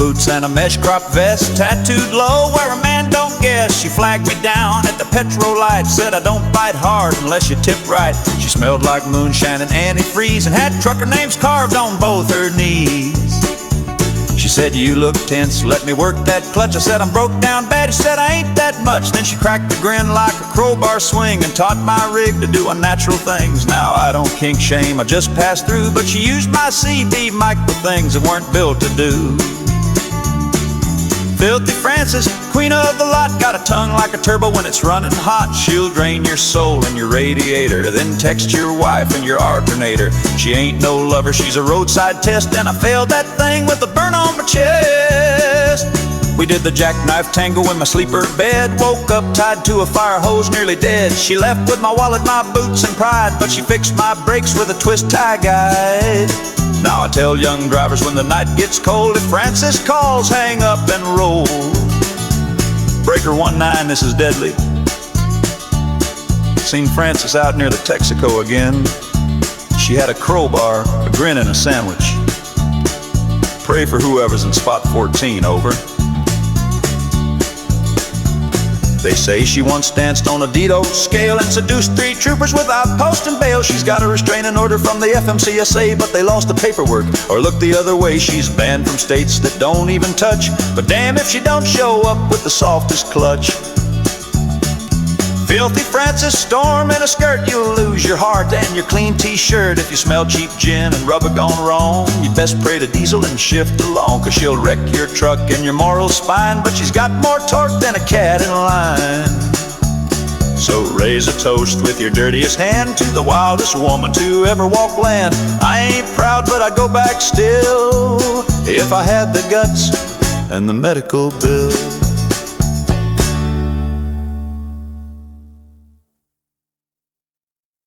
boots and a mesh crop vest, tattooed low where a man don't guess. She flagged me down at the petrol light, said I don't bite hard unless you tip right. She smelled like moonshine and antifreeze and had trucker names carved on both her knees. She said, you look tense, let me work that clutch. I said, I'm broke down bad. She said, I ain't that much. Then she cracked a grin like a crowbar swing and taught my rig to do unnatural things. Now I don't kink shame, I just passed through, but she used my CB mic for things that weren't built to do. Filthy Francis, queen of the lot, got a tongue like a turbo when it's running hot. She'll drain your soul and your radiator, then text your wife and your alternator. She ain't no lover, she's a roadside test, and I failed that thing with a burn on my chest. We did the jackknife tango in my sleeper bed, woke up tied to a fire hose, nearly dead. She left with my wallet, my boots and pride, but she fixed my brakes with a twist tie guide. Now I tell young drivers when the night gets cold, if Francis calls, hang up and roll. Breaker 19, this is deadly. Seen Francis out near the Texaco again. She had a crowbar, a grin and a sandwich. Pray for whoever's in spot 14, over. They say she once danced on a Dido scale and seduced 3 troopers without posting bail. She's got a restraining order from the FMCSA, but they lost the paperwork or looked the other way. She's banned from states that don't even touch, but damn if she don't show up with the softest clutch. Filthy Francis, storm in a skirt, you'll lose your heart and your clean t-shirt. If you smell cheap gin and rubber gone wrong, you'd best pray to Diesel and shift along, 'cause she'll wreck your truck and your moral spine, but she's got more torque than a cat in line. So raise a toast with your dirtiest hand to the wildest woman to ever walk land. I ain't proud, but I'd go back still if I had the guts and the medical bill.